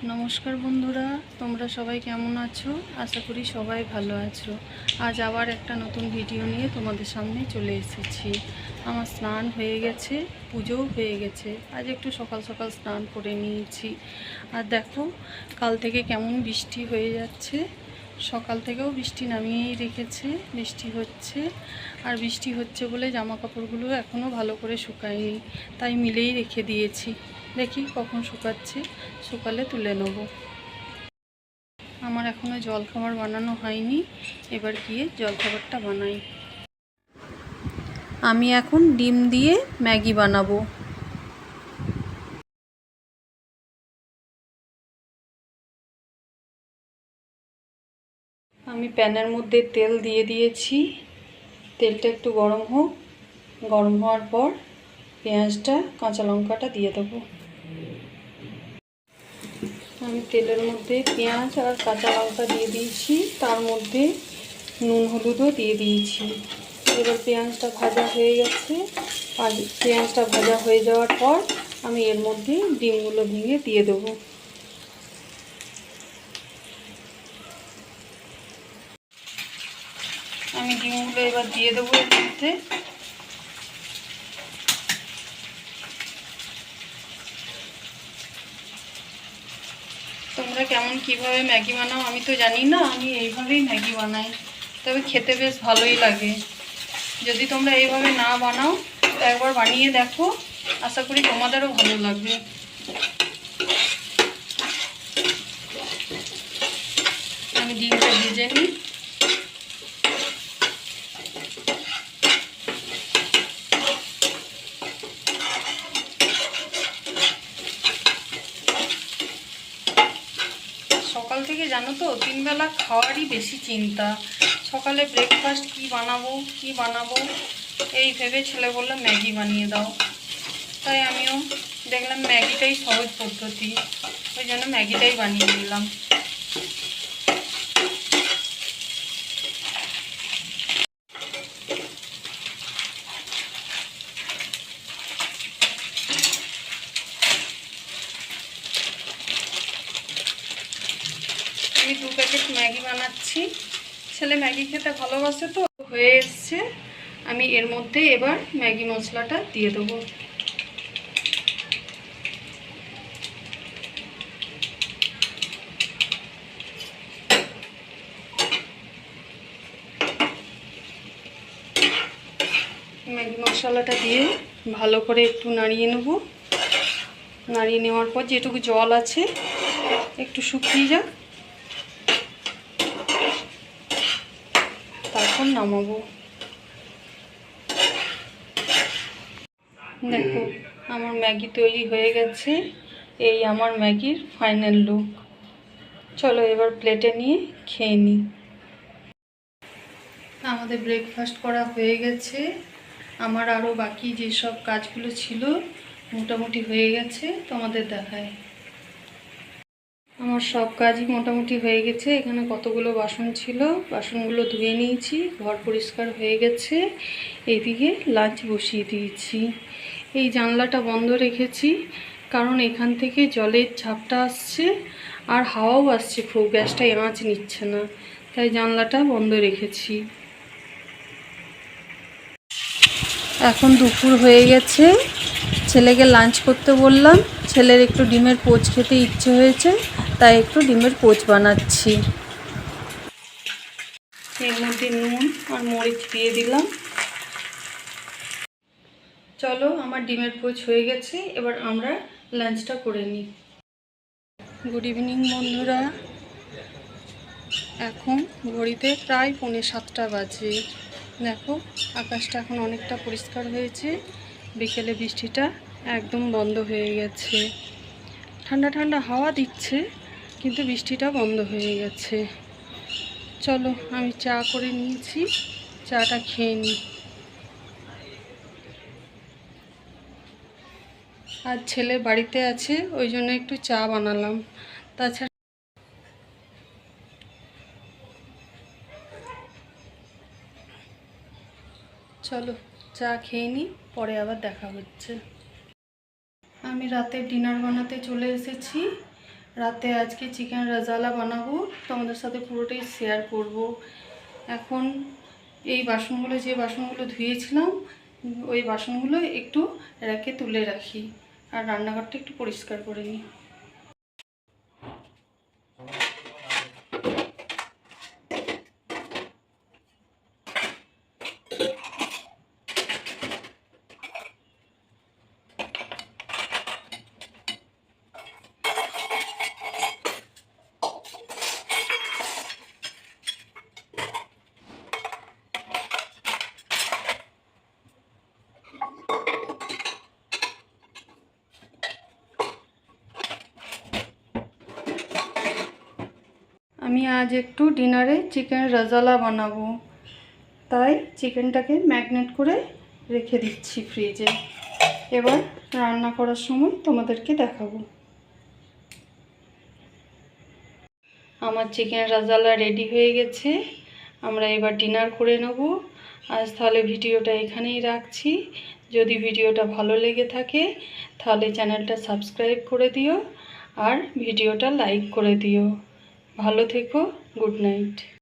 নমস্কার বন্ধুরা, তোমরা সবাই কেমন আছো? আশা করি সবাই ভালো আছো। আজ আবার একটা নতুন ভিডিও নিয়ে তোমাদের সামনে চলে এসেছি। আমার স্নান হয়ে গেছে, পুজোও হয়ে গেছে। আজ একটু সকাল সকাল স্নান করে নিয়েছি। আর দেখো, কাল থেকে কেমন বৃষ্টি হয়ে যাচ্ছে। সকাল থেকেও বৃষ্টি নামিয়েই রেখেছে, বৃষ্টি হচ্ছে। আর বৃষ্টি হচ্ছে বলে জামা কাপড়গুলো এখনও ভালো করে শুকায়নি, তাই মিলেই রেখে দিয়েছি। দেখি কখন শুকাচ্ছে, শুকালে তুলে নেব। আমার এখনও জলখাবার বানানো হয়নি, এবার গিয়ে জলখাবারটা বানাই। আমি এখন ডিম দিয়ে ম্যাগি বানাবো। আমি প্যানের মধ্যে তেল দিয়ে দিয়েছি। তেলটা একটু গরম হোক, গরম হওয়ার পর পেঁয়াজটা কাঁচা লঙ্কাটা দিয়ে দেবো। আমি তেলের মধ্যে পেঁয়াজ আর কাঁচা লঙ্কা দিয়ে দিয়েছি, তার মধ্যে নুন হলুদও দিয়ে দিয়েছি। এবার পেঁয়াজটা ভাজা হয়ে গেছে। আর পেঁয়াজটা ভাজা হয়ে যাওয়ার পর আমি এর মধ্যে ডিমগুলো ভেঙে দিয়ে দেবো। আমি ডিমগুলো এবার দিয়ে দেবো এর মধ্যে। তোমরা কিভাবে ম্যাগি বানাও আমি তো জানি না, আমি এইভাবেই ম্যাগি বানাই, তবে খেতে বেশ ভালোই লাগে। যদি তোমরা এইভাবে না বানাও তো একবার বানিয়ে দেখো, আশা করি তোমাদেরও ভালো লাগবে। আমি ডিমটা ভেজে নিই। সকাল থেকে জানো তো 3 বেলা খাওয়ারই বেশি চিন্তা। সকালে ব্রেকফাস্ট কি বানাবো এই ভেবে ছেলে বললো ম্যাগি বানিয়ে দাও। তাই আমিও দেখলাম ম্যাগিটাই সহজ পদ্ধতি, ওই জন্য ম্যাগিটাই বানিয়ে দিলাম। আমি 2 প্যাকেট ম্যাগি বানাচ্ছি। ছেলে ম্যাগি খেতে ভালোবাসে তো, হয়ে এসছে। আমি এর মধ্যে এবার ম্যাগি মশলাটা দিয়ে দেবো। ম্যাগি মশলাটা দিয়ে ভালো করে একটু নাড়িয়ে নেব। নাড়িয়ে নেওয়ার পর যেটুকু জল আছে একটু শুকিয়ে যাক, তারপর নামাবো। দেখো, আমার ম্যাগি তৈরি হয়ে গেছে। এই আমার ম্যাগির ফাইনাল লুক। চলো এবার প্লেটে নিয়ে খেয়ে নিই। আমাদের ব্রেকফাস্ট করা হয়ে গেছে। আমার আরও বাকি যেসব কাজগুলো ছিল মোটামুটি হয়ে গেছে, তোমাদের দেখায়। আমার সব কাজই মোটামুটি হয়ে গেছে। এখানে কতগুলো বাসন ছিল, বাসনগুলো ধুয়ে নিয়েছি, ঘর পরিষ্কার হয়ে গেছে। এইদিকে লাঞ্চ বসিয়ে দিয়েছি। এই জানলাটা বন্ধ রেখেছি কারণ এখান থেকে জলের ঝাপটা আসছে আর হাওয়াও আসছে খুব, গ্যাসটা আঁচ নিচ্ছে না, তাই জানলাটা বন্ধ রেখেছি। এখন দুপুর হয়ে গেছে, ছেলেকে লাঞ্চ করতে বললাম। ছেলের একটু ডিমের পোচ খেতে ইচ্ছে হয়েছে, তাই একটু ডিমের পোচ বানাচ্ছি। এর মধ্যে নুন আর মরিচ দিয়ে দিলাম। চলো, আমার ডিমের পোচ হয়ে গেছে, এবার আমরা লাঞ্চটা করে নিই। গুড ইভিনিং বন্ধুরা। এখন ঘড়িতে প্রায় 6:45 বাজে। দেখো, আকাশটা এখন অনেকটা পরিষ্কার হয়েছে। বিকেলে বৃষ্টিটা একদম বন্ধ হয়ে গেছে। ঠান্ডা ঠান্ডা হাওয়া দিচ্ছে, কিন্তু বৃষ্টিটা বন্ধ হয়ে গেছে। চলো, আমি চা করে নিয়েছি, চাটা খেয়ে নিই। আর ছেলে বাড়িতে আছে, ওই জন্য একটু চা বানালাম। তাছাড়া চলো চা খেয়ে নিই, পরে আবার দেখা হচ্ছে। আমি রাতে ডিনার বানাতে চলে এসেছি। রাতে আজকে চিকেন রাজালা বানাবো, তোমাদের সাথে পুরোটাই শেয়ার করব। এখন এই বাসনগুলো, যে বাসনগুলো ধুয়েছিলাম, ওই বাসনগুলো একটু রেখে তুলে রাখি আর রান্নাঘরটা একটু পরিষ্কার করে নিই। আমি আজ একটু ডিনারে চিকেন রাজালা বানাবো, তাই চিকেনটাকে ম্যারিনেট করে রেখে দিচ্ছি ফ্রিজে। এবার রান্না করার সময় তোমাদেরকে দেখাবো। আমার চিকেন রাজালা রেডি হয়ে গেছে, আমরা এবার ডিনার করে নেব। আজ তাহলে ভিডিওটা এখানেই রাখছি। যদি ভিডিওটা ভালো লেগে থাকে তাহলে চ্যানেলটা সাবস্ক্রাইব করে দিও আর ভিডিওটা লাইক করে দিও। ভালো থেকো, গুড নাইট।